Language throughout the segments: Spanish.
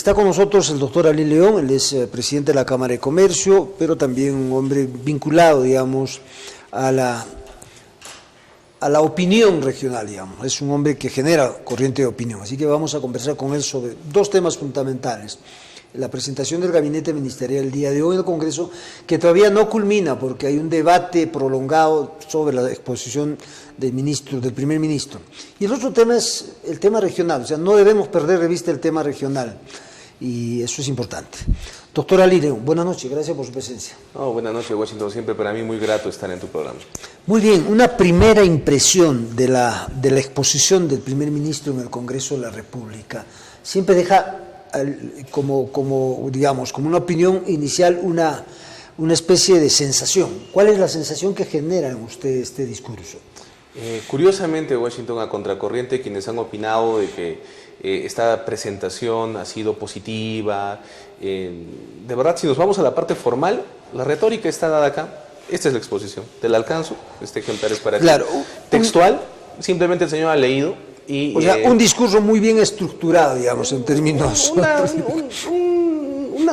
Está con nosotros el doctor Ali León, él es presidente de la Cámara de Comercio, pero también un hombre vinculado, digamos, a la opinión regional, digamos. Es un hombre que genera corriente de opinión, así que vamos a conversar con él sobre dos temas fundamentales. La presentación del gabinete ministerial el día de hoy en el Congreso, que todavía no culmina porque hay un debate prolongado sobre la exposición del primer ministro. Y el otro tema es el tema regional, o sea, no debemos perder de vista el tema regional, y eso es importante. Doctor Ali León, buenas noches, gracias por su presencia. Buenas noches, Washington, siempre para mí muy grato estar en tu programa. Muy bien, una primera impresión de la exposición del primer ministro en el Congreso de la República. Siempre deja como una opinión inicial, una especie de sensación. ¿Cuál es la sensación que genera en usted este discurso? Curiosamente, Washington, a contracorriente, quienes han opinado de que esta presentación ha sido positiva, de verdad, si nos vamos a la parte formal, la retórica está dada acá. Esta es la exposición, te la alcanzo, este ejemplar es para ti. Claro, textual, simplemente el señor ha leído. Y, o sea, un discurso muy bien estructurado, digamos, en términos...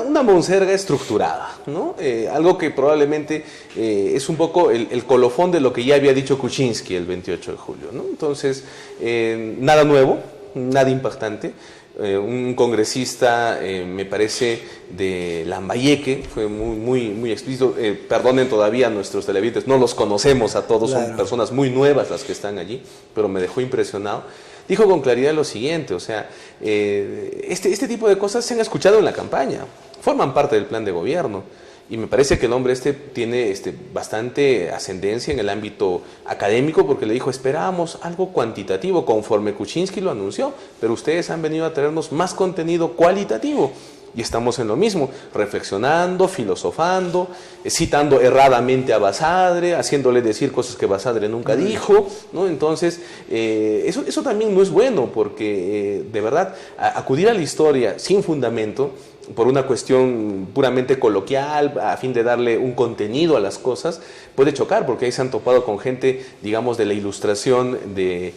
Una monserga estructurada, ¿no? Algo que probablemente es un poco el colofón de lo que ya había dicho Kuczynski el 28 de julio, ¿no? Entonces, nada nuevo, nada impactante. Un congresista, me parece, de Lambayeque, fue muy explícito. Perdonen todavía a nuestros televidentes, no los conocemos a todos, claro. Son personas muy nuevas las que están allí, pero me dejó impresionado. Dijo con claridad lo siguiente, o sea, este tipo de cosas se han escuchado en la campaña, forman parte del plan de gobierno. Y me parece que el hombre tiene bastante ascendencia en el ámbito académico, porque le dijo, esperábamos algo cuantitativo, conforme Kuczynski lo anunció, pero ustedes han venido a traernos más contenido cualitativo. Y estamos en lo mismo, reflexionando, filosofando, citando erradamente a Basadre, haciéndole decir cosas que Basadre nunca dijo, ¿no? Entonces, eso también no es bueno, porque de verdad, acudir a la historia sin fundamento, por una cuestión puramente coloquial, a fin de darle un contenido a las cosas, puede chocar, porque ahí se han topado con gente, digamos, de la ilustración de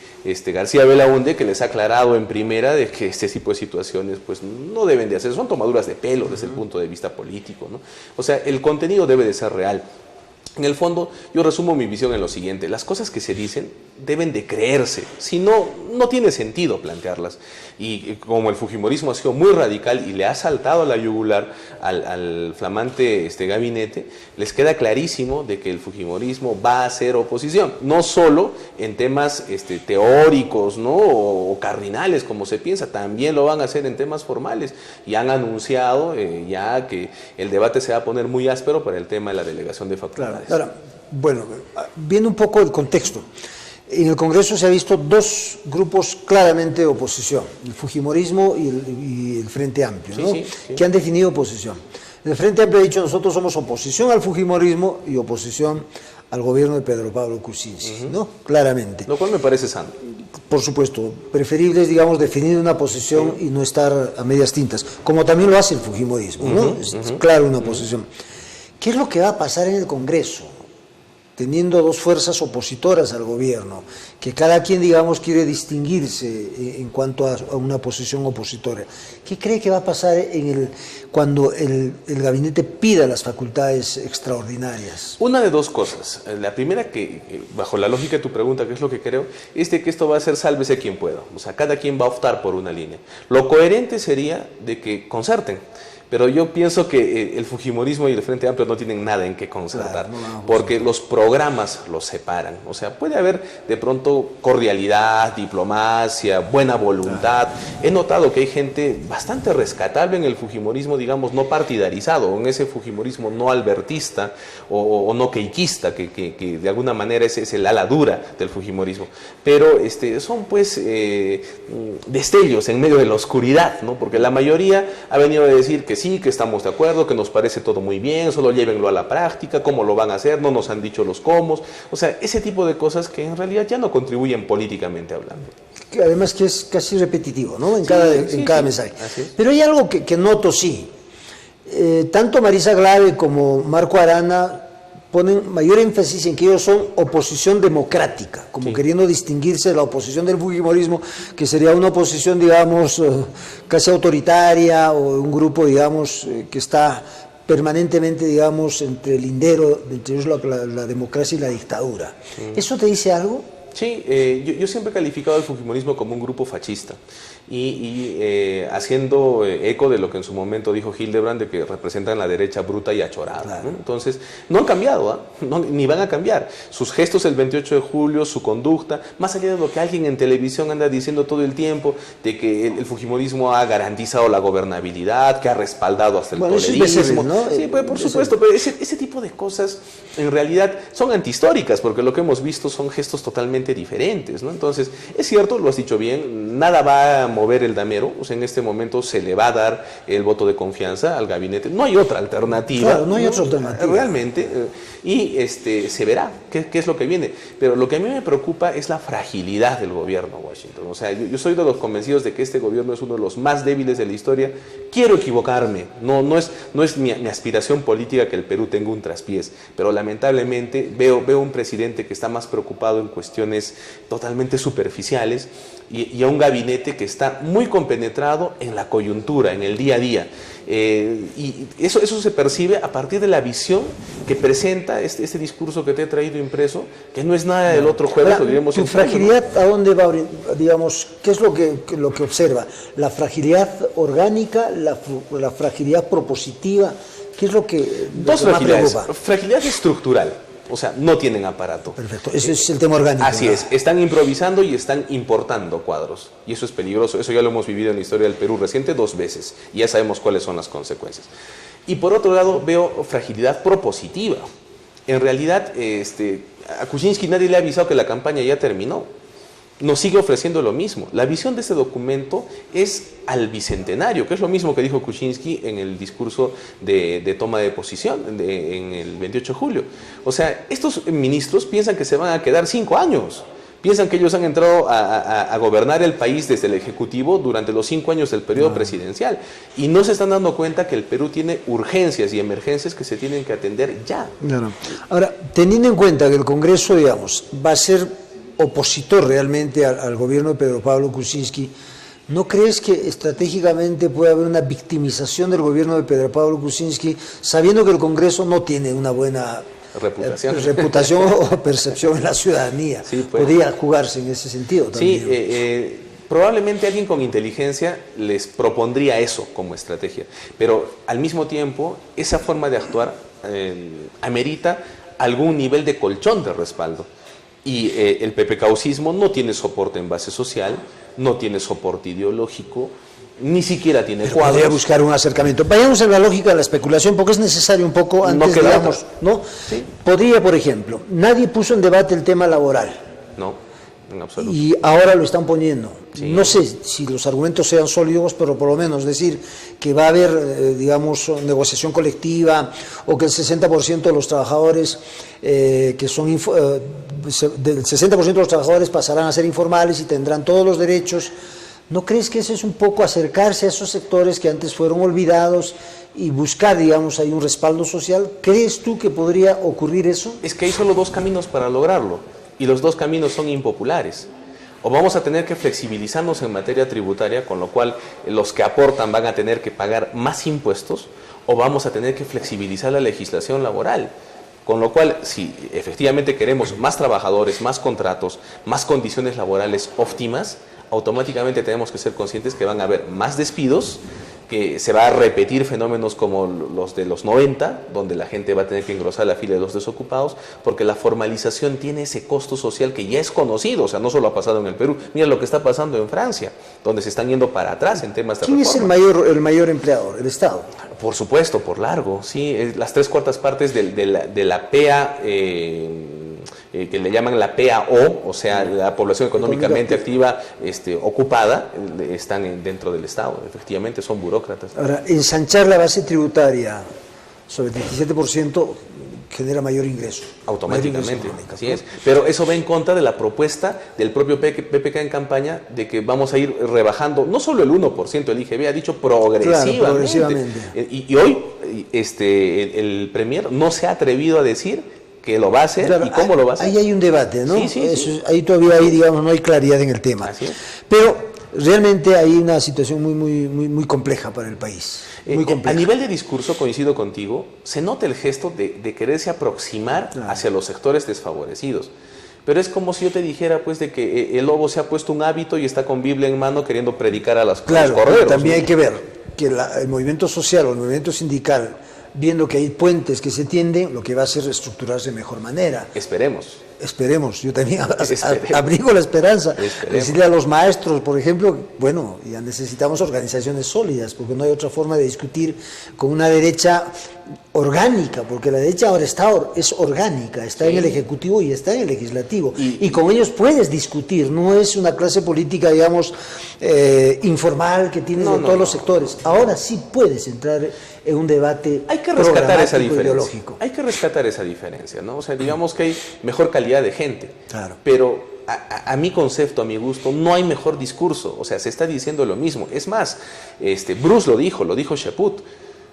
García Belaúnde, que les ha aclarado en primera de que este tipo de situaciones pues no deben de hacer, son tomaduras de pelo desde el punto de vista político, ¿no? O sea, el contenido debe de ser real. En el fondo, yo resumo mi visión en lo siguiente: las cosas que se dicen deben de creerse, si no, no tiene sentido plantearlas. Y como el fujimorismo ha sido muy radical y le ha saltado a la yugular al flamante gabinete, les queda clarísimo de que el fujimorismo va a hacer oposición, no solo en temas teóricos, ¿no? o cardinales, como se piensa, también lo van a hacer en temas formales. Y han anunciado ya que el debate se va a poner muy áspero para el tema de la delegación de facultades. Claro. Ahora, bueno, viendo un poco el contexto, en el Congreso se ha visto dos grupos claramente de oposición, el fujimorismo y el Frente Amplio, ¿no? Sí. Que han definido oposición. El Frente Amplio ha dicho, nosotros somos oposición al fujimorismo y oposición al gobierno de Pedro Pablo Kuczynski, ¿no? Claramente. Lo cual me parece sano. Por supuesto, preferible es, digamos, definir una posición y no estar a medias tintas, como también lo hace el fujimorismo, ¿no? Es claro, una posición. ¿Qué es lo que va a pasar en el Congreso, teniendo dos fuerzas opositoras al gobierno, que cada quien, digamos, quiere distinguirse en cuanto a una posición opositora? ¿Qué cree que va a pasar cuando el gabinete pida las facultades extraordinarias? Una de dos cosas. La primera, que bajo la lógica de tu pregunta, que es lo que creo, es de que esto va a ser sálvese quien pueda. O sea, cada quien va a optar por una línea. Lo coherente sería de que concerten. Pero yo pienso que el fujimorismo y el Frente Amplio no tienen nada en qué concertar, porque los programas los separan. O sea, puede haber de pronto cordialidad, diplomacia, buena voluntad. He notado que hay gente bastante rescatable en el fujimorismo, digamos, no partidarizado, en ese fujimorismo no albertista o no queiquista, que de alguna manera es el ala dura del fujimorismo. Pero son pues destellos en medio de la oscuridad, ¿no? Porque la mayoría ha venido a decir que sí, que estamos de acuerdo, que nos parece todo muy bien, solo llévenlo a la práctica, cómo lo van a hacer, no nos han dicho los cómo. O sea, ese tipo de cosas que en realidad ya no contribuyen políticamente hablando. Además que es casi repetitivo, ¿no? En cada mensaje. Pero hay algo que noto, sí. Tanto Marisa Glave como Marco Arana ponen mayor énfasis en que ellos son oposición democrática, como queriendo distinguirse de la oposición del fujimorismo, que sería una oposición, digamos, casi autoritaria, o un grupo, digamos, que está permanentemente, digamos, entre el lindero, entre la democracia y la dictadura. ¿Eso te dice algo? Sí, yo siempre he calificado al fujimorismo como un grupo fascista y haciendo eco de lo que en su momento dijo Hildebrand, de que representan la derecha bruta y achorada. Claro. ¿No? Entonces, no han cambiado, ni van a cambiar. Sus gestos el 28 de julio, su conducta, más allá de lo que alguien en televisión anda diciendo todo el tiempo, de que el fujimorismo ha garantizado la gobernabilidad, que ha respaldado hasta el tolerismo. ¿No? Sí, pues, por supuesto, pero ese tipo de cosas en realidad son antihistóricas, porque lo que hemos visto son gestos totalmente diferentes, ¿no? Entonces, es cierto, lo has dicho bien, nada va a mover el damero, o sea, en este momento se le va a dar el voto de confianza al gabinete, no hay otra alternativa. Claro, no hay otra alternativa. Realmente, y se verá qué es lo que viene, pero lo que a mí me preocupa es la fragilidad del gobierno Washington, o sea, yo soy de los convencidos de que este gobierno es uno de los más débiles de la historia, quiero equivocarme, no es mi aspiración política que el Perú tenga un traspiés, pero lamentablemente veo un presidente que está más preocupado en cuestiones totalmente superficiales y a un gabinete que está muy compenetrado en la coyuntura, en el día a día. Y eso se percibe a partir de la visión que presenta este discurso que te he traído impreso, que no es nada del otro jueves, lo diremos en fragilidad, ¿a dónde va? Digamos, ¿qué es lo que observa? ¿La fragilidad orgánica, la fragilidad propositiva? ¿Qué es lo que Dos fragilidades. Fragilidad estructural. O sea, no tienen aparato. Perfecto, ese es el tema orgánico. Así es, están improvisando y están importando cuadros. Y eso es peligroso, eso ya lo hemos vivido en la historia del Perú reciente 2 veces. Y ya sabemos cuáles son las consecuencias. Y por otro lado, veo fragilidad propositiva. En realidad, a Kuczynski nadie le ha avisado que la campaña ya terminó. Nos sigue ofreciendo lo mismo. La visión de este documento es al bicentenario, que es lo mismo que dijo Kuczynski en el discurso de toma de posición en el 28 de julio. O sea, estos ministros piensan que se van a quedar 5 años. Piensan que ellos han entrado a gobernar el país desde el Ejecutivo durante los 5 años del periodo presidencial. Y no se están dando cuenta que el Perú tiene urgencias y emergencias que se tienen que atender ya. Claro. Ahora, teniendo en cuenta que el Congreso, digamos, va a ser opositor realmente al gobierno de Pedro Pablo Kuczynski, ¿no crees que estratégicamente puede haber una victimización del gobierno de Pedro Pablo Kuczynski, sabiendo que el Congreso no tiene una buena reputación o percepción en la ciudadanía? Sí, pues. Podría jugarse en ese sentido también. Sí, probablemente alguien con inteligencia les propondría eso como estrategia, pero al mismo tiempo esa forma de actuar amerita algún nivel de colchón de respaldo. Y el pepecaucismo no tiene soporte en base social, no tiene soporte ideológico, ni siquiera tiene cuadros. Podría buscar un acercamiento. Vayamos en la lógica de la especulación, porque es necesario un poco antes, digamos, ¿no? ¿Sí? Podría, por ejemplo, nadie puso en debate el tema laboral. No, en absoluto. Y ahora lo están poniendo. Sí. No sé si los argumentos sean sólidos, pero por lo menos decir que va a haber, digamos, negociación colectiva, o que el 60% de los trabajadores que son del 60% de los trabajadores pasarán a ser informales y tendrán todos los derechos. ¿No crees que ese es un poco acercarse a esos sectores que antes fueron olvidados y buscar, digamos, ahí un respaldo social? ¿Crees tú que podría ocurrir eso? Es que hay solo 2 caminos para lograrlo, y los 2 caminos son impopulares. O vamos a tener que flexibilizarnos en materia tributaria, con lo cual los que aportan van a tener que pagar más impuestos, o vamos a tener que flexibilizar la legislación laboral. Con lo cual, si efectivamente queremos más trabajadores, más contratos, más condiciones laborales óptimas, automáticamente tenemos que ser conscientes que van a haber más despidos, que se va a repetir fenómenos como los de los 90, donde la gente va a tener que engrosar la fila de los desocupados, porque la formalización tiene ese costo social que ya es conocido, o sea, no solo ha pasado en el Perú, mira lo que está pasando en Francia, donde se están yendo para atrás en temas de reforma. ¿Quién es el mayor empleador? ¿El Estado? Por supuesto, por largo, sí, las 3/4 partes de la PEA, que le llaman la PAO, o sea, la población económicamente activa ocupada, están dentro del Estado, efectivamente son burócratas. Ahora, ensanchar la base tributaria sobre el 17% genera mayor ingreso. Automáticamente, así es. Pero eso va en contra de la propuesta del propio PPK en campaña de que vamos a ir rebajando, no solo el 1%, el IGB ha dicho progresivamente. Claro, progresivamente. Y hoy el Premier no se ha atrevido a decir que lo va a hacer claro, y cómo lo va a hacer. Ahí hay un debate, ¿no? Sí, sí, Eso, sí. ahí todavía digamos, no hay claridad en el tema. Así es. Pero realmente hay una situación muy compleja para el país. Muy compleja. A nivel de discurso, coincido contigo, se nota el gesto de quererse aproximar hacia los sectores desfavorecidos. Pero es como si yo te dijera, pues, de que el lobo se ha puesto un hábito y está con Biblia en mano queriendo predicar a los corderos. También ¿no? hay que ver que el movimiento social o el movimiento sindical, viendo que hay puentes que se tienden, lo que va a hacer es estructurarse de mejor manera. Esperemos, yo también abrigo la esperanza. Decirle a los maestros, por ejemplo, bueno, ya necesitamos organizaciones sólidas, porque no hay otra forma de discutir con una derecha orgánica, porque la derecha ahora es orgánica, está en el Ejecutivo y está en el Legislativo, y con ellos puedes discutir, no es una clase política, digamos, informal que tienes de todos los sectores. Ahora sí puedes entrar en un debate. Hay que rescatar esa diferencia. Hay que rescatar esa diferencia, ¿no? O sea, digamos que hay mejor calidad de gente, claro. Pero a mi concepto, a mi gusto, no hay mejor discurso. O sea, se está diciendo lo mismo. Es más, Bruce lo dijo Chaput.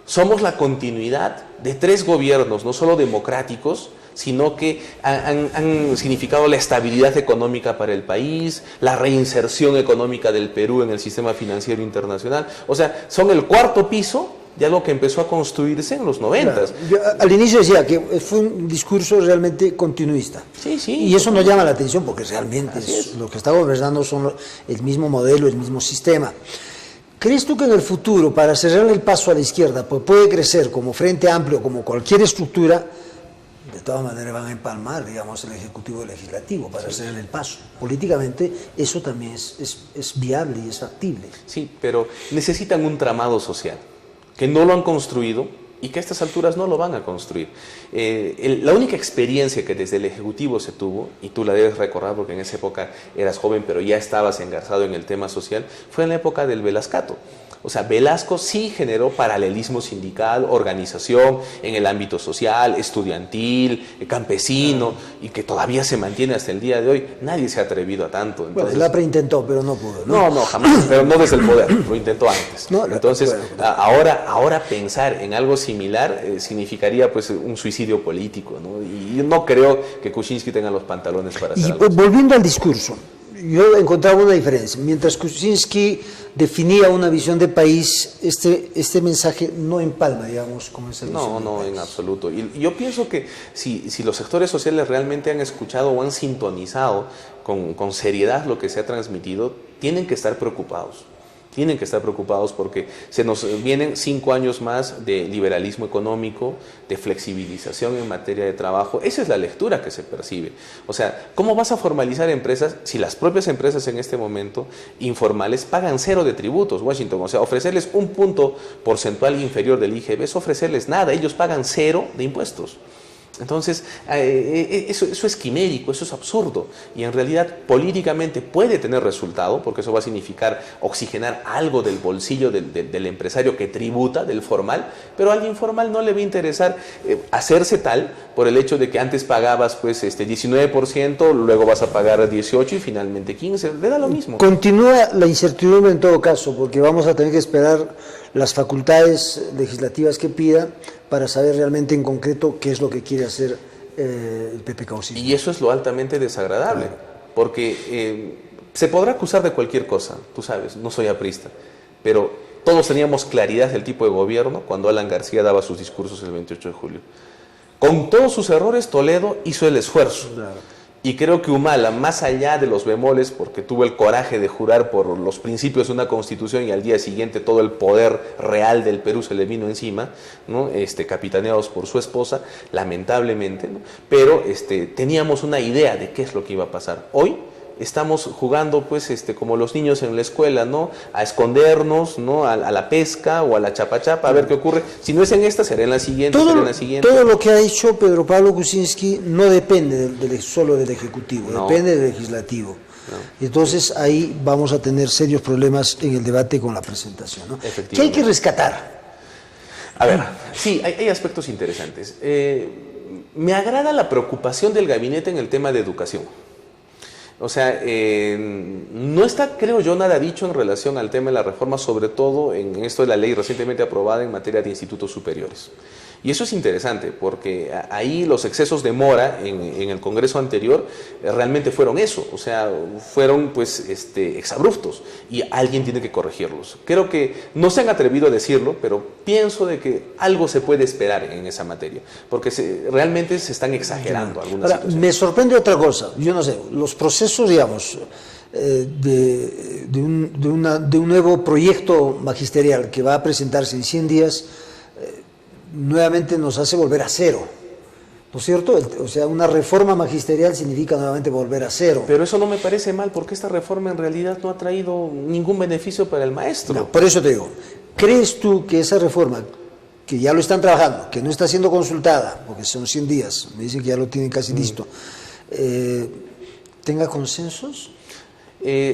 Somos la continuidad de 3 gobiernos, no solo democráticos, sino que han significado la estabilidad económica para el país, la reinserción económica del Perú en el sistema financiero internacional. O sea, son el 4º piso de algo que empezó a construirse en los 90. Claro. Yo, al inicio decía que fue un discurso realmente continuista. Sí. Y eso nos llama la atención porque realmente lo que está gobernando son el mismo modelo, el mismo sistema. ¿Crees tú que en el futuro, para cerrar el paso a la izquierda, pues puede crecer como Frente Amplio, como cualquier estructura, de todas maneras van a empalmar, digamos, el Ejecutivo y el Legislativo para hacer el paso? Políticamente eso también es viable y es factible. Sí, pero necesitan un tramado social, que no lo han construido y que a estas alturas no lo van a construir. La única experiencia que desde el Ejecutivo se tuvo, y tú la debes recordar porque en esa época eras joven, pero ya estabas engarzado en el tema social, fue en la época del Velascato. O sea, Velasco sí generó paralelismo sindical, organización en el ámbito social, estudiantil, campesino, y que todavía se mantiene hasta el día de hoy. Nadie se ha atrevido a tanto. Entonces, bueno, el APRA intentó, pero no pudo. No, jamás, pero no desde el poder, lo intentó antes. Entonces, ahora pensar en algo similar significaría pues un suicidio político, ¿no? Y yo no creo que Kuczynski tenga los pantalones para hacer algo así. Volviendo al discurso, yo encontraba una diferencia. Mientras Kuczynski definía una visión de país, este mensaje no empalma, digamos, con esa visión. No, en absoluto. Y yo pienso que si los sectores sociales realmente han escuchado o han sintonizado con seriedad lo que se ha transmitido, tienen que estar preocupados. Tienen que estar preocupados porque se nos vienen 5 años más de liberalismo económico, de flexibilización en materia de trabajo. Esa es la lectura que se percibe. O sea, ¿cómo vas a formalizar empresas si las propias empresas en este momento informales pagan 0 de tributos, Washington? O sea, ofrecerles un punto porcentual inferior del IGB es ofrecerles nada. Ellos pagan 0 de impuestos. Entonces, eso es quimérico, eso es absurdo, y en realidad políticamente puede tener resultado, porque eso va a significar oxigenar algo del bolsillo del empresario que tributa, del formal, pero al informal no le va a interesar hacerse tal por el hecho de que antes pagabas pues 19%, luego vas a pagar 18% y finalmente 15%, le da lo mismo. Continúa la incertidumbre en todo caso, porque vamos a tener que esperar las facultades legislativas que pida para saber realmente en concreto qué es lo que quiere hacer el PPK. Y eso es lo altamente desagradable, porque se podrá acusar de cualquier cosa, tú sabes, no soy aprista, pero todos teníamos claridad del tipo de gobierno cuando Alan García daba sus discursos el 28 de julio. Con todos sus errores, Toledo hizo el esfuerzo. Claro. Y creo que Humala, más allá de los bemoles, porque tuvo el coraje de jurar por los principios de una constitución y al día siguiente todo el poder real del Perú se le vino encima, ¿no? Capitaneados por su esposa, lamentablemente, ¿no? Pero teníamos una idea de qué es lo que iba a pasar. Hoy estamos jugando pues como los niños en la escuela, ¿no? A escondernos, ¿no? A la pesca o a la chapa-chapa, a ver qué ocurre. Si no es en esta, será en la siguiente, Todo lo que ha hecho Pedro Pablo Kuczynski no depende solo del Ejecutivo, depende del Legislativo. Entonces ahí vamos a tener serios problemas en el debate con la presentación, ¿no? ¿Qué hay que rescatar? A ver, sí, hay aspectos interesantes. Me agrada la preocupación del gabinete en el tema de educación. O sea, no está, creo yo, nada dicho en relación al tema de la reforma, sobre todo en esto de la ley recientemente aprobada en materia de institutos superiores. Y eso es interesante, porque ahí los excesos de Mora en el Congreso anterior realmente fueron eso, o sea, fueron pues exabruptos, y alguien tiene que corregirlos. Creo que no se han atrevido a decirlo, pero pienso de que algo se puede esperar en esa materia, porque realmente se están exagerando algunas situaciones. Me sorprende otra cosa, yo no sé, los procesos, digamos, de un nuevo proyecto magisterial que va a presentarse en 100 días, nuevamente nos hace volver a cero, ¿no es cierto? O sea, una reforma magisterial significa nuevamente volver a cero. Pero eso no me parece mal, porque esta reforma en realidad no ha traído ningún beneficio para el maestro. No, por eso te digo, ¿crees tú que esa reforma, que ya lo están trabajando, que no está siendo consultada, porque son 100 días, me dicen que ya lo tienen casi listo, tenga consensos?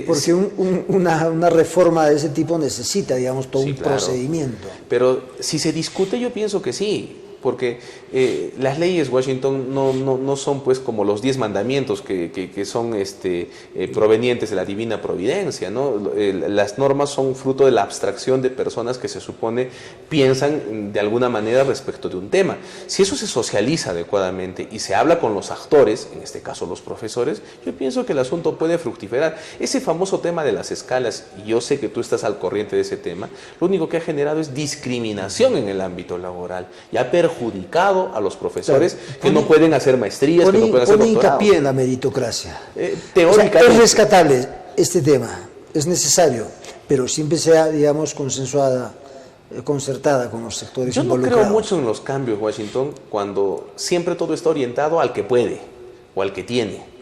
Porque una reforma de ese tipo necesita, digamos, todo un procedimiento. Pero si se discute, yo pienso que sí, porque las leyes, Washington, no son pues como los 10 mandamientos que son provenientes de la divina providencia, ¿no? Las normas son fruto de la abstracción de personas que se supone piensan de alguna manera respecto de un tema. Si eso se socializa adecuadamente y se habla con los actores, en este caso los profesores, yo pienso que el asunto puede fructificar. Ese famoso tema de las escalas, y yo sé que tú estás al corriente de ese tema, lo único que ha generado es discriminación en el ámbito laboral y ha perjudicado a los profesores, claro, que no pueden hacer maestrías, que no pueden hacer doctorados. Hincapié en la meritocracia. Teóricamente. O sea, es rescatable este tema, es necesario, pero siempre sea, digamos, consensuada, concertada con los sectores involucrados. Yo no creo mucho en los cambios, Washington, cuando siempre todo está orientado al que puede o al que tiene.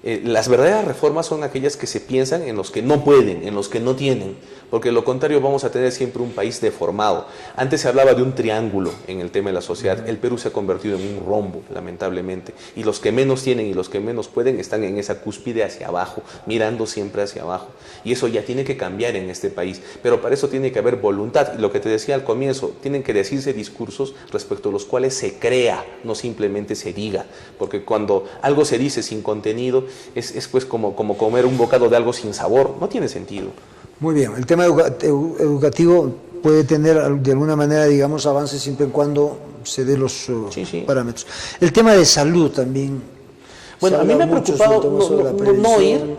Las verdaderas reformas son aquellas que se piensan en los que no pueden, en los que no tienen, porque de lo contrario vamos a tener siempre un país deformado. Antes se hablaba de un triángulo en el tema de la sociedad. El Perú se ha convertido en un rombo, lamentablemente, y los que menos tienen y los que menos pueden están en esa cúspide hacia abajo, mirando siempre hacia abajo, y eso ya tiene que cambiar en este país, pero para eso tiene que haber voluntad, y lo que te decía al comienzo, tienen que decirse discursos respecto a los cuales se crea, no simplemente se diga, porque cuando algo se dice sin contenido, es pues como comer un bocado de algo sin sabor, no tiene sentido. Muy bien, el tema educativo puede tener de alguna manera, digamos, avances siempre y cuando se dé los parámetros. El tema de salud también. Bueno, a mí me ha preocupado no oír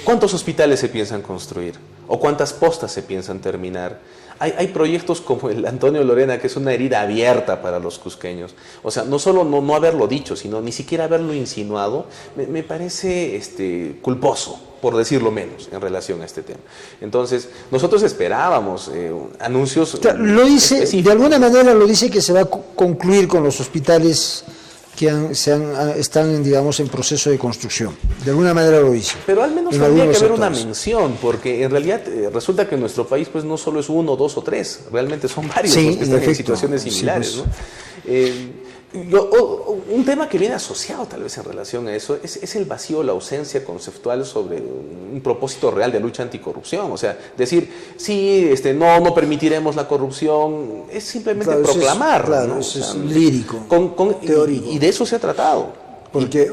cuántos hospitales se piensan construir o cuántas postas se piensan terminar. Hay proyectos como el Antonio Lorena, que es una herida abierta para los cusqueños. O sea, no solo no haberlo dicho, sino ni siquiera haberlo insinuado, me parece culposo, por decirlo menos, en relación a este tema. Entonces, nosotros esperábamos anuncios. O sea, lo dice, de alguna manera lo dice que se va a concluir con los hospitales que están, digamos, en proceso de construcción. De alguna manera lo dice. Pero al menos tendría que haber una mención, porque en realidad resulta que en nuestro país pues no solo es 1, 2 o 3, realmente son varios los que están en situaciones similares. Sí, pues. ¿no? Un tema que viene asociado tal vez en relación a eso es el vacío, la ausencia conceptual sobre un propósito real de lucha anticorrupción. O sea, decir, sí, no permitiremos la corrupción, es simplemente proclamar. Claro, ¿no? Eso es lírico, teórico. Y de eso se ha tratado. Porque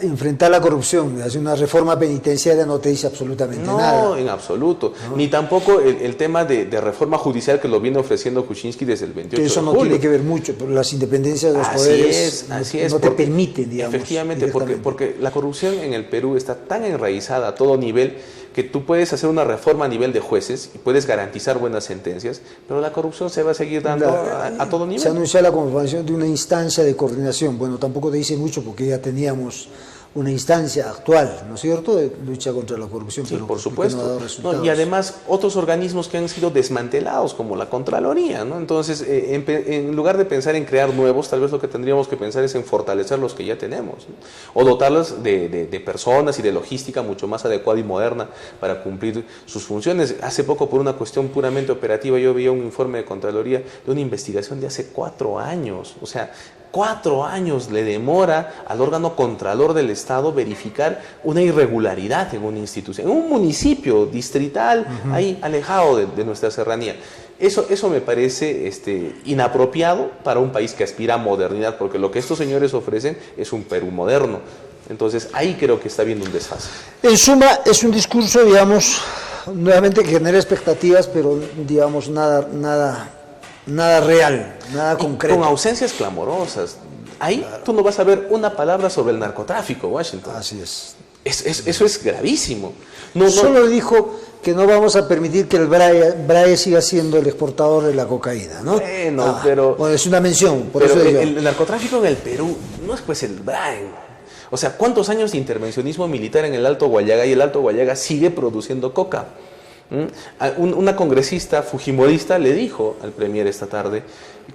enfrentar la corrupción, hacer una reforma penitenciaria no te dice absolutamente nada. No, en absoluto. ¿No? Ni tampoco el tema de reforma judicial que lo viene ofreciendo Kuczynski desde el 28 de julio. Eso no tiene que ver mucho, pero las independencias de los poderes no te permiten, digamos. Efectivamente, porque la corrupción en el Perú está tan enraizada a todo nivel que tú puedes hacer una reforma a nivel de jueces y puedes garantizar buenas sentencias, pero la corrupción se va a seguir dando a todo nivel. Se anunció la conformación de una instancia de coordinación. Bueno, tampoco te dice mucho porque ya teníamos una instancia actual, ¿no es cierto?, de lucha contra la corrupción. Sí, pero por supuesto. No ha dado resultados. Y además otros organismos que han sido desmantelados, como la Contraloría, ¿no? Entonces, en lugar de pensar en crear nuevos, tal vez lo que tendríamos que pensar es en fortalecer los que ya tenemos, ¿no? O dotarlos de personas y de logística mucho más adecuada y moderna para cumplir sus funciones. Hace poco, por una cuestión puramente operativa, yo veía un informe de Contraloría de una investigación de hace 4 años. O sea, 4 años le demora al órgano contralor del Estado verificar una irregularidad en una institución, en un municipio distrital, ahí alejado de nuestra serranía. Eso me parece inapropiado para un país que aspira a modernidad, porque lo que estos señores ofrecen es un Perú moderno. Entonces, ahí creo que está habiendo un desfase. En suma, es un discurso, digamos, nuevamente que genera expectativas, pero, digamos, nada nada real, nada concreto. Con ausencias clamorosas. Ahí tú no vas a ver una palabra sobre el narcotráfico, Washington. Así es. Eso es gravísimo. No, Solo dijo que no vamos a permitir que el BRAE siga siendo el exportador de la cocaína, ¿no? Bueno, pero... Bueno, es una mención, por pero eso digo. el narcotráfico en el Perú no es pues el BRAE. O sea, ¿cuántos años de intervencionismo militar en el Alto Guayaga y el Alto Guayaga sigue produciendo coca? Una congresista fujimorista le dijo al premier esta tarde: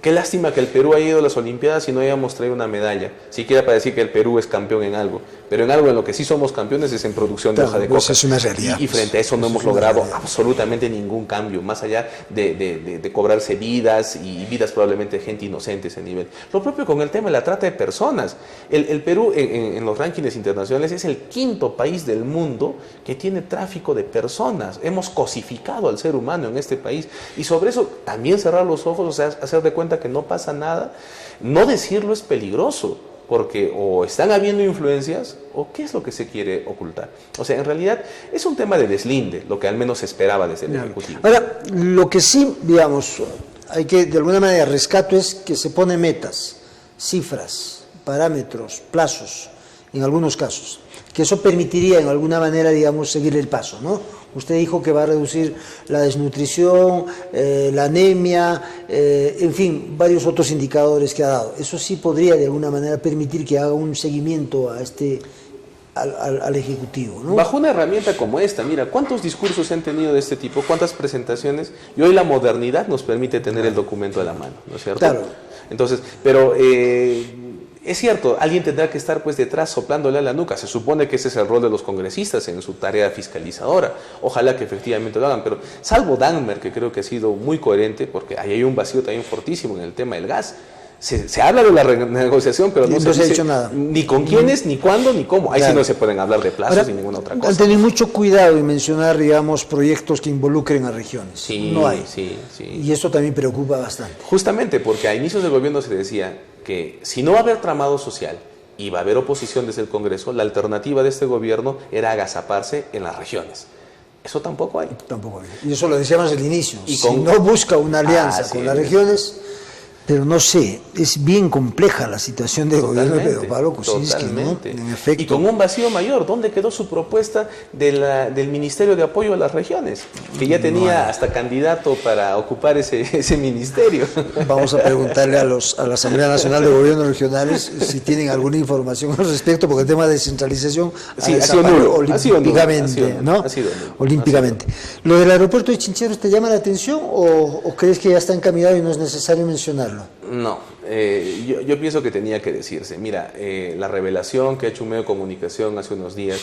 qué lástima que el Perú haya ido a las Olimpiadas y no hayamos traído una medalla, siquiera para decir que el Perú es campeón en algo, pero en algo en lo que sí somos campeones es en producción de hoja de coca. Es una realidad. Y frente a eso no hemos logrado absolutamente ningún cambio, más allá de cobrarse vidas y vidas probablemente de gente inocente ese nivel. Lo propio con el tema de la trata de personas. El Perú en los rankings internacionales es el 5º país del mundo que tiene tráfico de personas. Hemos cosificado al ser humano en este país y sobre eso también cerrar los ojos, o sea, hacer de cuenta que no pasa nada. No decirlo es peligroso, porque o están habiendo influencias o qué es lo que se quiere ocultar. O sea, en realidad es un tema de deslinde, lo que al menos se esperaba desde el Ejecutivo. Ahora, lo que sí, digamos, hay que de alguna manera rescato es que se pone metas, cifras, parámetros, plazos, en algunos casos, que eso permitiría en alguna manera, digamos, seguir el paso, ¿no? Usted dijo que va a reducir la desnutrición, la anemia, en fin, varios otros indicadores que ha dado. Eso sí podría de alguna manera permitir que haga un seguimiento a al Ejecutivo, ¿no? Bajo una herramienta como esta, mira, ¿cuántos discursos se han tenido de este tipo? ¿Cuántas presentaciones? Y hoy la modernidad nos permite tener el documento a la mano, ¿no es cierto? Claro. Entonces, pero... es cierto, alguien tendrá que estar pues detrás soplándole a la nuca. Se supone que ese es el rol de los congresistas en su tarea fiscalizadora. Ojalá que efectivamente lo hagan, pero salvo Dagmer, que creo que ha sido muy coherente, porque ahí hay un vacío también fortísimo en el tema del gas. Se habla de la renegociación, pero no se ha dice dicho nada. Ni con quiénes, ni cuándo, ni cómo. Ahí Claro. sí no se pueden hablar de plazos. Ahora, ni ninguna otra cosa. Al tener mucho cuidado en mencionar, digamos, proyectos que involucren a regiones. Sí, no hay. sí. Y eso también preocupa bastante. Justamente porque a inicios del gobierno se decía que si no va a haber tramado social y va a haber oposición desde el Congreso, la alternativa de este gobierno era agazaparse en las regiones. Eso tampoco hay. Tampoco hay. Y eso lo decíamos al inicio. Y si con... no busca una alianza sí, con las regiones, pero no sé, es bien compleja la situación del gobierno de Pedro Pablo Kuczynski, ¿no? En efecto. Y con un vacío mayor, ¿dónde quedó su propuesta del Ministerio de Apoyo a las Regiones? Que ya tenía hasta candidato para ocupar ese ministerio. Vamos a preguntarle a la Asamblea Nacional de Gobiernos Regionales si tienen alguna información al respecto, porque el tema de descentralización sí, ha sido nulo, olímpicamente, ¿no? Ha sido nulo. Olímpicamente. ¿Lo del aeropuerto de Chincheros te llama la atención o crees que ya está encaminado y no es necesario mencionarlo? No, yo pienso que tenía que decirse. Mira, la revelación que ha hecho un medio de comunicación hace unos días,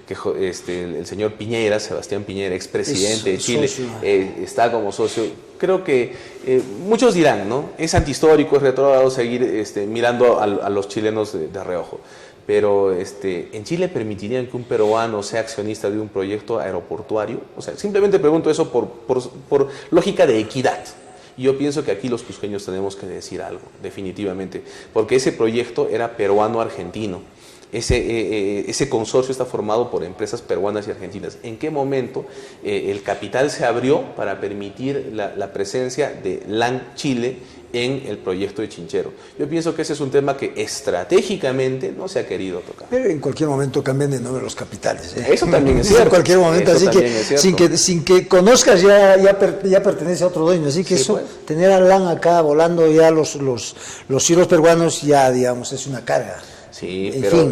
que el señor Piñera, Sebastián Piñera, expresidente de Chile, está como socio. Creo que muchos dirán, ¿no? Es antihistórico, es retrógrado seguir mirando a los chilenos de reojo. Pero en Chile permitirían que un peruano sea accionista de un proyecto aeroportuario. O sea, simplemente pregunto eso por lógica de equidad. Yo pienso que aquí los cusqueños tenemos que decir algo, definitivamente, porque ese proyecto era peruano-argentino. Ese consorcio está formado por empresas peruanas y argentinas. ¿En qué momento el capital se abrió para permitir la presencia de LAN Chile en el proyecto de Chinchero? Yo pienso que ese es un tema que estratégicamente no se ha querido tocar. Pero en cualquier momento cambian de nombre los capitales. Eso también es cierto. En cualquier momento, así que sin que conozcas ya pertenece a otro dueño. Así que sí, eso, pues, tener a LAN acá volando ya los hilos peruanos ya, digamos, es una carga. Sí, pero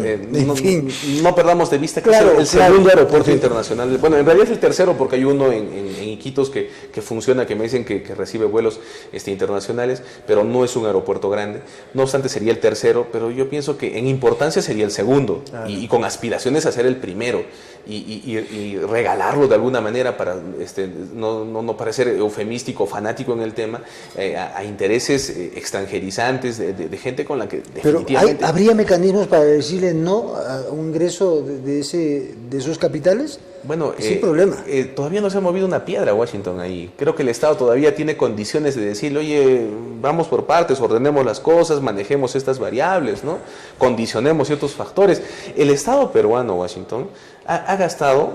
no perdamos de vista que claro, es el segundo aeropuerto internacional. Bueno, en realidad es el tercero porque hay uno en Iquitos que funciona, que me dicen que recibe vuelos internacionales, pero no es un aeropuerto grande. No obstante, sería el tercero, pero yo pienso que en importancia sería el segundo, claro, y con aspiraciones a ser el primero y regalarlo de alguna manera para no parecer eufemístico, fanático en el tema, a intereses extranjerizantes de gente con la que definitivamente... Pero ¿habría mecanismos para decirle no a un ingreso de esos capitales? Bueno, sin problema. Todavía no se ha movido una piedra Washington ahí. Creo que el Estado todavía tiene condiciones de decirle, oye, vamos por partes, ordenemos las cosas, manejemos estas variables, ¿no? Condicionemos ciertos factores. El Estado peruano, Washington, ha gastado,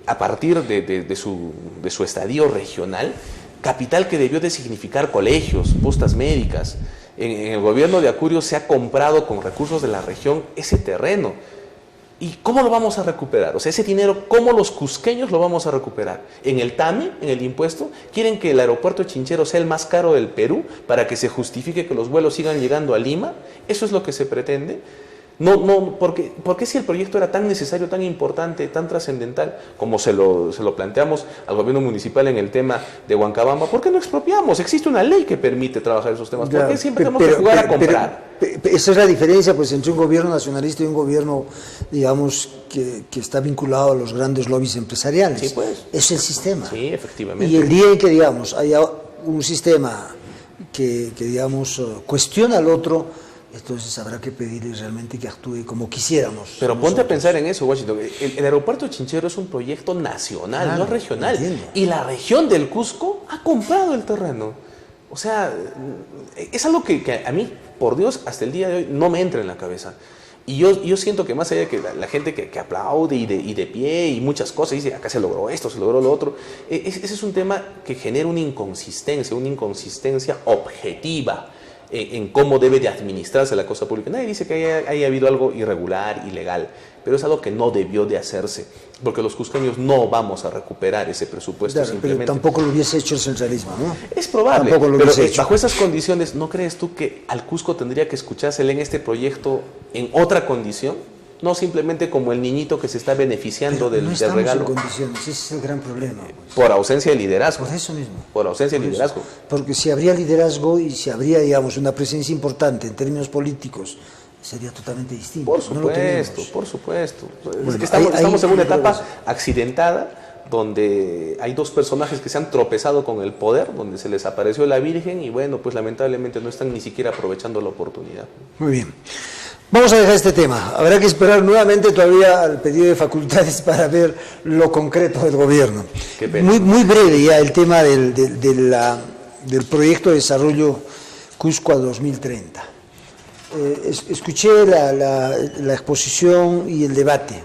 a partir de su estadio regional, capital que debió de significar colegios, postas médicas. En el gobierno de Acurio se ha comprado con recursos de la región ese terreno. ¿Y cómo lo vamos a recuperar? O sea, ese dinero, ¿cómo los cusqueños lo vamos a recuperar? ¿En el TAMI, en el impuesto? ¿Quieren que el aeropuerto de Chinchero sea el más caro del Perú para que se justifique que los vuelos sigan llegando a Lima? ¿Eso es lo que se pretende? No, porque si el proyecto era tan necesario, tan importante, tan trascendental, como se lo planteamos al gobierno municipal en el tema de Huancabamba, ¿por qué no expropiamos? Existe una ley que permite trabajar esos temas. ¿Por qué siempre tenemos que jugar a comprar? Esa es la diferencia pues, entre un gobierno nacionalista y un gobierno, digamos, que está vinculado a los grandes lobbies empresariales. Sí, pues. Es el sistema. Sí, efectivamente. Y el día en que, digamos, haya un sistema que digamos, cuestiona al otro, entonces habrá que pedirle realmente que actúe como quisiéramos. Pero ponte a pensar en eso, Washington. El aeropuerto de Chinchero es un proyecto nacional, claro, no regional. Entiendo. Y la región del Cusco ha comprado el terreno. O sea, es algo que a mí, por Dios, hasta el día de hoy no me entra en la cabeza. Y yo siento que más allá de que la gente que aplaude y de pie y muchas cosas, dice, acá se logró esto, se logró lo otro, ese es un tema que genera una inconsistencia objetiva en cómo debe de administrarse la cosa pública. Nadie dice que haya habido algo irregular, ilegal, pero es algo que no debió de hacerse, porque los cusqueños no vamos a recuperar ese presupuesto. Claro, simplemente. Pero tampoco lo hubiese hecho el centralismo, ¿no? Es probable, pero bajo esas condiciones, ¿no crees tú que al Cusco tendría que escuchársele en este proyecto en otra condición? No simplemente como el niñito que se está beneficiando del regalo. En condiciones, ese es el gran problema. Pues. Por ausencia de liderazgo. Por eso mismo. Por ausencia de liderazgo. Porque si habría liderazgo y si habría, digamos, una presencia importante en términos políticos, sería totalmente distinto. Por supuesto, no por supuesto. Bueno, es que estamos en una etapa accidentada, donde hay dos personajes que se han tropezado con el poder, donde se les apareció la Virgen y bueno, pues lamentablemente no están ni siquiera aprovechando la oportunidad. Muy bien. Vamos a dejar este tema. Habrá que esperar nuevamente todavía al pedido de facultades para ver lo concreto del gobierno. Qué pena. Muy breve ya el tema del proyecto de desarrollo Cusco a 2030. Escuché la exposición y el debate.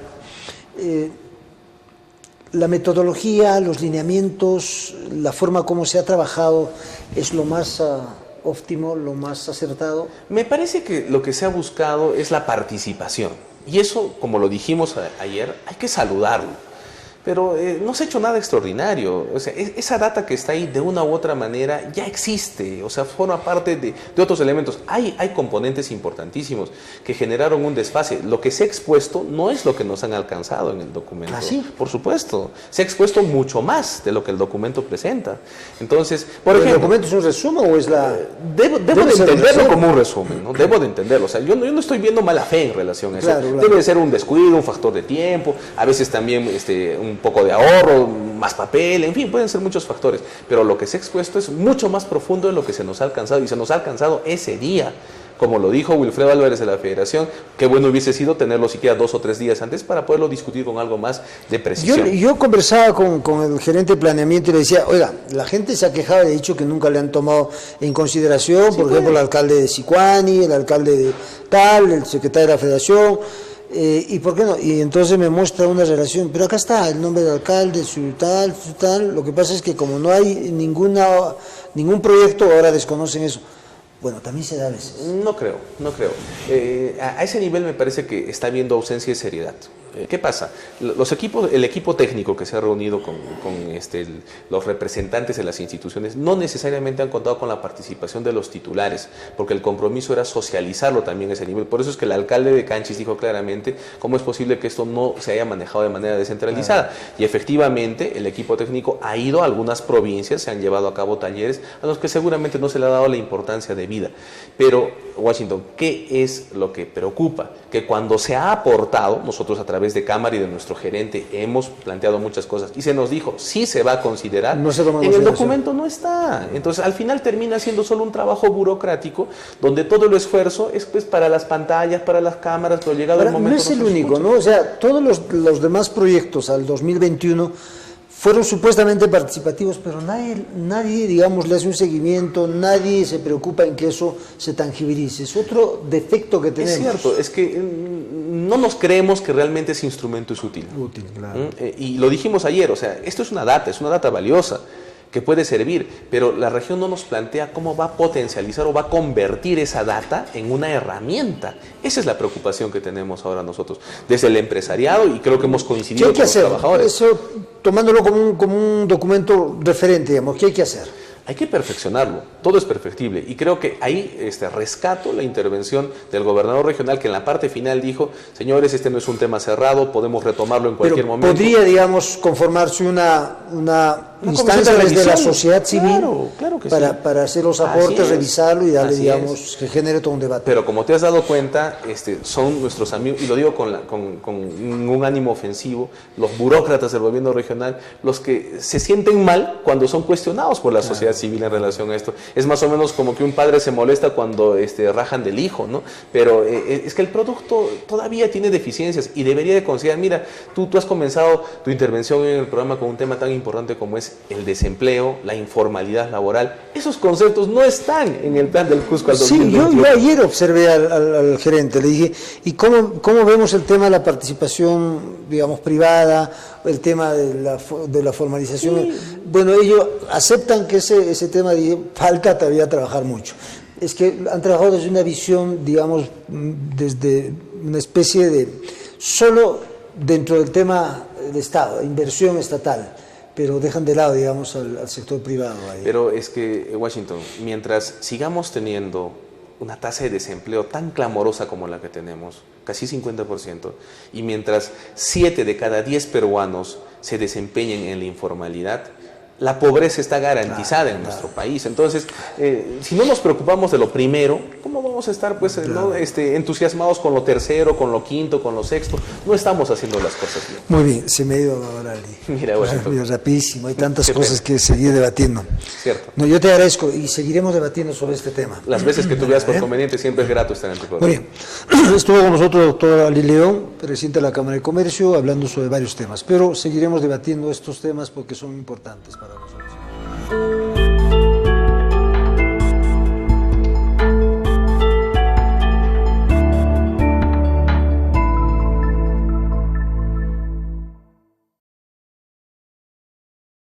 La metodología, los lineamientos, la forma como se ha trabajado es lo más óptimo, lo más acertado. Me parece que lo que se ha buscado es la participación. Y eso, como lo dijimos ayer, hay que saludarlo. Pero no se ha hecho nada extraordinario. O sea, esa data que está ahí de una u otra manera ya existe. O sea, forma parte de otros elementos. Hay componentes importantísimos que generaron un desfase. Lo que se ha expuesto no es lo que nos han alcanzado en el documento. ¿Ah, sí? Por supuesto. Se ha expuesto mucho más de lo que el documento presenta. Entonces, por ejemplo, ¿el documento es un resumen o es la...? Debo de entenderlo como un resumen, ¿no? Debo de entenderlo. O sea, yo no estoy viendo mala fe en relación a eso. Claro. Debe de ser un descuido, un factor de tiempo, a veces también un poco de ahorro, más papel, en fin, pueden ser muchos factores, pero lo que se ha expuesto es mucho más profundo de lo que se nos ha alcanzado, y se nos ha alcanzado ese día, como lo dijo Wilfredo Álvarez de la Federación. Qué bueno hubiese sido tenerlo siquiera 2 o 3 días antes para poderlo discutir con algo más de precisión. Yo conversaba con el gerente de planeamiento y le decía, oiga, la gente se ha quejado y ha dicho que nunca le han tomado en consideración, por ejemplo, el alcalde de Sicuani, el alcalde de tal, el secretario de la Federación. ¿Y por qué no? Y entonces me muestra una relación, pero acá está el nombre del alcalde, su tal. Lo que pasa es que como no hay ningún proyecto, ahora desconocen eso. Bueno, también se da a veces. No creo. A ese nivel me parece que está habiendo ausencia de seriedad. ¿Qué pasa? El equipo técnico que se ha reunido con los representantes de las instituciones no necesariamente han contado con la participación de los titulares, porque el compromiso era socializarlo también a ese nivel. Por eso es que el alcalde de Canchis dijo claramente cómo es posible que esto no se haya manejado de manera descentralizada. Y efectivamente el equipo técnico ha ido a algunas provincias, se han llevado a cabo talleres a los que seguramente no se le ha dado la importancia debida. Pero, Washington, ¿qué es lo que preocupa? Que cuando se ha aportado, nosotros a través de Cámara y de nuestro gerente hemos planteado muchas cosas y se nos dijo, sí se va a considerar, en el documento no está. Entonces, al final termina siendo solo un trabajo burocrático donde todo el esfuerzo es pues para las pantallas, para las cámaras, pero llegado el momento... No es el único, ¿no? O sea, todos los demás proyectos al 2021 fueron supuestamente participativos, pero nadie, digamos, le hace un seguimiento, nadie se preocupa en que eso se tangibilice. Es otro defecto que tenemos. Es cierto, es que no nos creemos que realmente ese instrumento es útil. Útil, claro. Y lo dijimos ayer, o sea, esto es una data valiosa, que puede servir, pero la región no nos plantea cómo va a potencializar o va a convertir esa data en una herramienta. Esa es la preocupación que tenemos ahora nosotros, desde el empresariado, y creo que hemos coincidido con los trabajadores. Eso, tomándolo como un documento referente, digamos, ¿qué hay que hacer? Hay que perfeccionarlo, todo es perfectible, y creo que ahí rescato la intervención del gobernador regional, que en la parte final dijo: señores, este no es un tema cerrado, podemos retomarlo en cualquier momento. ¿Podría, digamos, conformarse una instancia desde la sociedad civil claro que para hacer los aportes, revisarlo y darle, digamos, que genere todo un debate? Pero como te has dado cuenta, son nuestros amigos, y lo digo con un ánimo ofensivo, los burócratas del gobierno regional, los que se sienten mal cuando son cuestionados por la sociedad civil en relación a esto. Es más o menos como que un padre se molesta cuando rajan del hijo, ¿no? Pero es que el producto todavía tiene deficiencias y debería de considerar. Mira, tú has comenzado tu intervención en el programa con un tema tan importante como es el desempleo, la informalidad laboral. Esos conceptos no están en el plan del Cusco al 2021. Sí, yo ayer observé al gerente, le dije, ¿y cómo vemos el tema de la participación, digamos, privada, el tema de la formalización? Sí. Bueno, ellos aceptan que ese tema, falta todavía trabajar mucho. Es que han trabajado desde una visión, digamos, desde una especie de, solo dentro del tema del Estado, inversión estatal, pero dejan de lado, digamos, al sector privado. Ahí. Pero es que, Washington, mientras sigamos teniendo una tasa de desempleo tan clamorosa como la que tenemos, casi 50%, y mientras 7 de cada 10 peruanos se desempeñen en la informalidad, la pobreza está garantizada en nuestro país. Entonces, si no nos preocupamos de lo primero, ¿cómo vamos a estar entusiasmados con lo tercero, con lo quinto, con lo sexto? No estamos haciendo las cosas bien. Muy bien, se me ha ido ahora. Mira, rapidísimo, hay tantas cosas que seguir debatiendo. Cierto. No, yo te agradezco y seguiremos debatiendo sobre este tema. Las veces que tú veas por conveniente, siempre es grato estar en tu programa. Muy bien. Estuvo con nosotros el doctor Ali León, presidente de la Cámara de Comercio, hablando sobre varios temas, pero seguiremos debatiendo estos temas porque son importantes para nosotros.